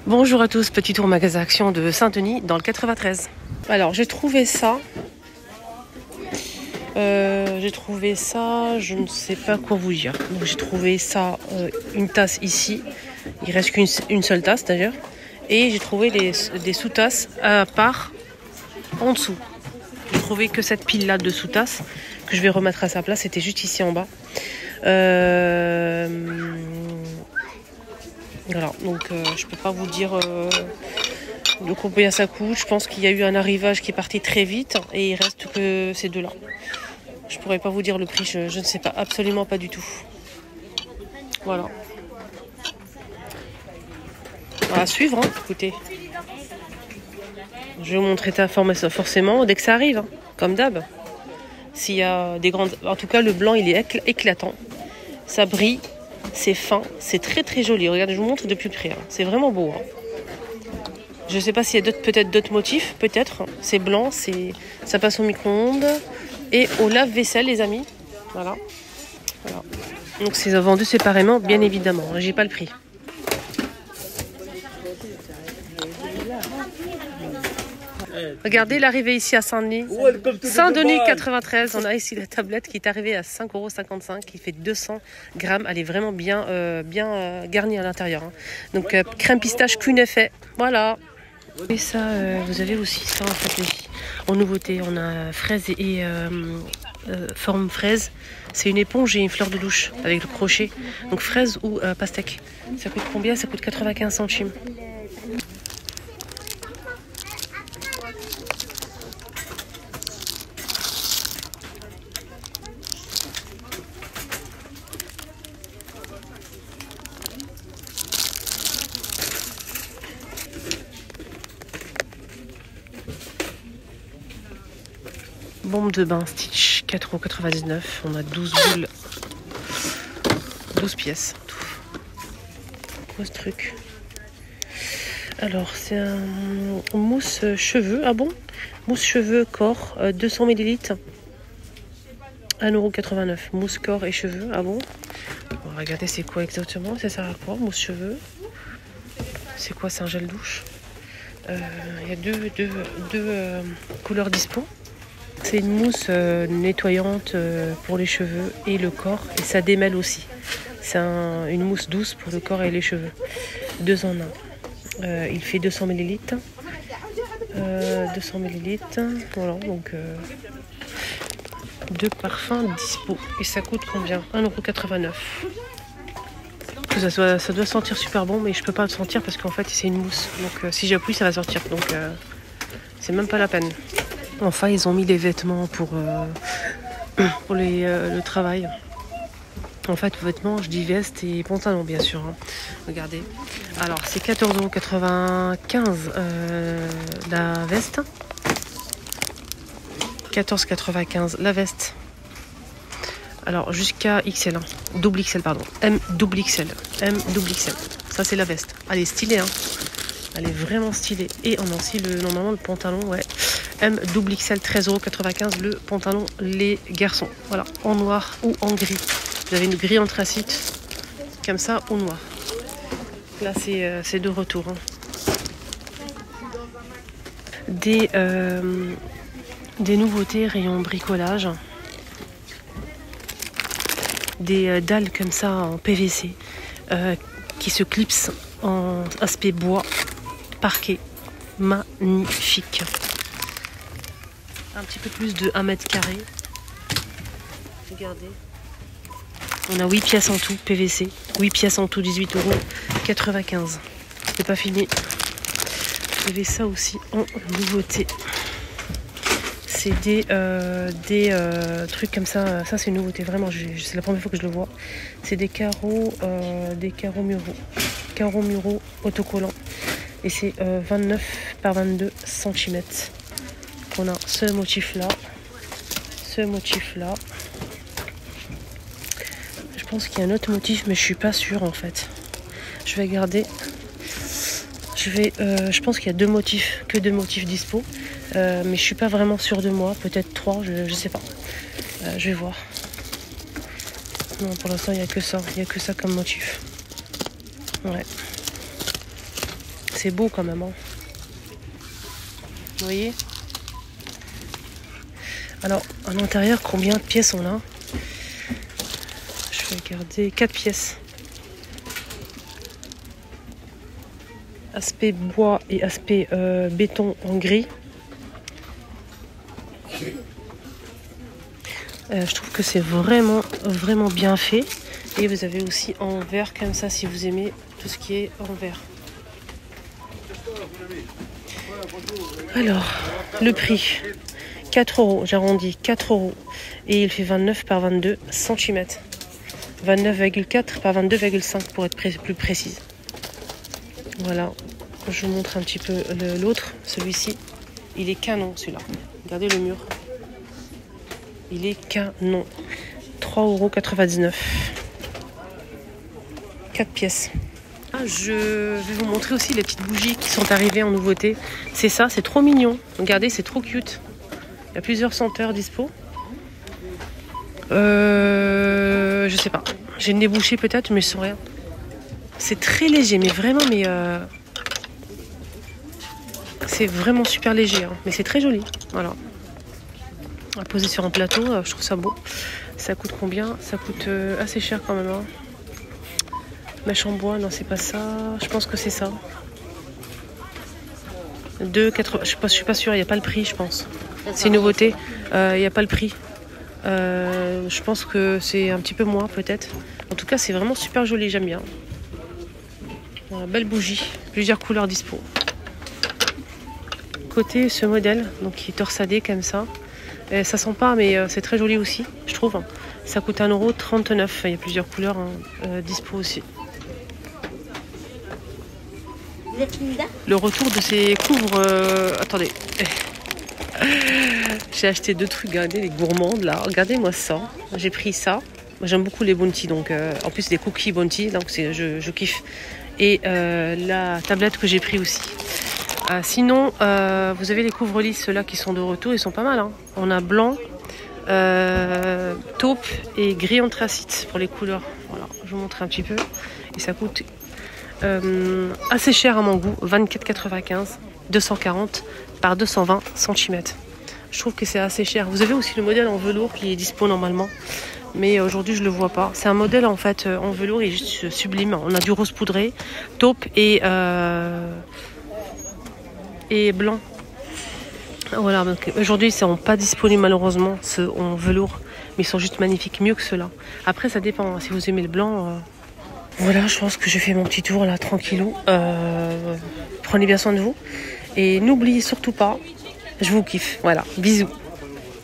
Bonjour à tous, petit tour magasin Action de Saint-Denis dans le 93. Alors j'ai trouvé ça. Je ne sais pas quoi vous dire. Donc j'ai trouvé ça, une tasse ici. Il reste qu'une seule tasse d'ailleurs. Et j'ai trouvé des sous-tasses à part en dessous. J'ai trouvé que cette pile là de sous-tasses que je vais remettre à sa place. C'était juste ici en bas. Voilà, donc je peux pas vous dire de combien ça coûte. Je pense qu'il y a eu un arrivage qui est parti très vite et il reste que ces deux-là. Je pourrais pas vous dire le prix, je ne sais pas, absolument pas du tout. Voilà. À suivre, hein, écoutez. Je vais vous montrer ta formation forcément dès que ça arrive, hein, comme d'hab. S'il y a des grandes... En tout cas, le blanc, il est éclatant. Ça brille. C'est fin, c'est très très joli. Regardez, je vous montre de plus près. Hein. C'est vraiment beau. Hein. Je ne sais pas s'il y a peut-être d'autres motifs. Peut-être. C'est blanc, ça passe au micro-ondes et au lave-vaisselle, les amis. Voilà. Donc c'est vendu séparément, bien évidemment. J'ai pas le prix. Regardez l'arrivée ici à Saint-Denis. Saint-Denis 93. On a ici la tablette qui est arrivée à 5,55 €, qui fait 200 grammes. Elle est vraiment bien garnie à l'intérieur. Hein. Donc crème pistache Cunefet. Voilà. Et ça, vous avez aussi ça en fait. En nouveauté, on a fraise et forme fraise. C'est une éponge et une fleur de douche avec le crochet. Donc fraise ou pastèque. Ça coûte combien? Ça coûte 95 centimes. Bombe de bain Stitch, 4,99 €. On a 12 boules, 12 pièces. Quoi ce truc? Alors, c'est un mousse cheveux. Ah bon? Mousse cheveux corps, 200 ml. 1,89 €. Mousse corps et cheveux. Ah bon? On va regarder c'est quoi exactement. Ça sert à quoi? Mousse cheveux. C'est quoi? C'est un gel douche. Il y a deux couleurs dispo. C'est une mousse nettoyante pour les cheveux et le corps. Et ça démêle aussi. C'est une mousse douce pour le corps et les cheveux. 2 en 1. Il fait 200 ml. 200 ml. Voilà, donc 2 parfums dispo. Et ça coûte combien? 1,89 €. Ça doit sentir super bon, mais je peux pas le sentir parce qu'en fait c'est une mousse. Donc si j'appuie, ça va sortir. Donc c'est même pas la peine. Enfin, ils ont mis les vêtements pour le travail. En fait, vêtements, je dis veste et pantalon, bien sûr. Hein. Regardez. Alors, c'est 14,95 € la veste. 14,95 € la veste. Alors, jusqu'à XL. Hein. Double XL, pardon. M double XL. M double XL. Ça, c'est la veste. Elle est stylée, hein. Elle est vraiment stylée. Et on a aussi normalement le pantalon, ouais. M double XL, 13,95 € le pantalon les garçons. Voilà, en noir ou en gris. Vous avez une gris anthracite, comme ça, ou noir. Là, c'est de retour. Hein. Des nouveautés rayon bricolage. Des dalles comme ça en PVC qui se clipsent en aspect bois parquet. Magnifique. Un petit peu plus de 1 mètre carré. Regardez. On a 8 pièces en tout, PVC. 8 pièces en tout, 18,95 €. C'est pas fini. Il y avait ça aussi en nouveauté. C'est des trucs comme ça. Ça, c'est une nouveauté. Vraiment, c'est la première fois que je le vois. C'est des carreaux muraux. Carreaux muraux autocollants. Et c'est 29 par 22 cm. On a ce motif-là. Je pense qu'il y a un autre motif, mais je suis pas sûre en fait. Je vais regarder. Je pense qu'il y a deux motifs dispo. Mais je suis pas vraiment sûre de moi. Peut-être 3, je sais pas. Je vais voir. Non, pour l'instant, il n'y a que ça. Il n'y a que ça comme motif. Ouais. C'est beau quand même. Hein. Vous voyez? Alors, à l'intérieur, combien de pièces on a? Je vais regarder. 4 pièces. Aspect bois et aspect béton en gris. Je trouve que c'est vraiment bien fait. Et vous avez aussi en verre comme ça si vous aimez tout ce qui est en verre. Alors, le prix, 4 €, j'arrondis, 4 €. Et il fait 29 par 22 cm. 29,4 par 22,5 pour être plus précise. Voilà, je vous montre un petit peu l'autre, celui-ci. Il est canon celui-là. Regardez le mur. Il est canon. 3,99 €. 4 pièces. Je vais vous montrer aussi les petites bougies qui sont arrivées en nouveauté. C'est ça, c'est trop mignon. Regardez, c'est trop cute. Il y a plusieurs senteurs dispo. Je sais pas. J'ai le nez bouché peut-être, mais je sens rien. C'est très léger, mais vraiment, c'est vraiment super léger. Hein. Mais c'est très joli. Voilà. À poser sur un plateau, je trouve ça beau. Ça coûte combien? Ça coûte assez cher quand même. Hein. Mèche en bois, non c'est pas ça. Je pense que c'est ça. 2,80. Je suis pas sûre, il n'y a pas le prix, je pense. C'est une nouveauté. Il n'y a pas le prix. Je pense que c'est un petit peu moins peut-être. En tout cas, c'est vraiment super joli, j'aime bien. Voilà, belle bougie, plusieurs couleurs dispo. Côté ce modèle, donc qui est torsadé comme ça. Et ça sent pas, mais c'est très joli aussi, je trouve. Ça coûte 1,39 €. Il y a plusieurs couleurs dispo aussi. Le retour de ces couvres... attendez. J'ai acheté 2 trucs, regardez, les gourmandes là. Regardez-moi ça. J'ai pris ça. Moi j'aime beaucoup les Bounty, donc en plus des cookies Bounty, donc je kiffe. Et la tablette que j'ai pris aussi. Sinon, vous avez les couvre-lis, ceux-là qui sont de retour, ils sont pas mal. Hein. On a blanc, taupe et gris anthracite pour les couleurs. Voilà, je vous montre un petit peu. Et ça coûte assez cher à mon goût, 24,95, 240 par 220 cm. Je trouve que c'est assez cher. Vous avez aussi le modèle en velours qui est dispo normalement, mais aujourd'hui je le vois pas. C'est un modèle en fait en velours, il est juste sublime. On a du rose poudré, taupe et blanc. Voilà, donc aujourd'hui ils sont pas disponibles malheureusement ceux en velours, mais ils sont juste magnifiques, mieux que ceux-là. Après ça dépend, si vous aimez le blanc. Voilà, je pense que je fais mon petit tour là, tranquillou. Prenez bien soin de vous. Et n'oubliez surtout pas, je vous kiffe. Voilà, bisous.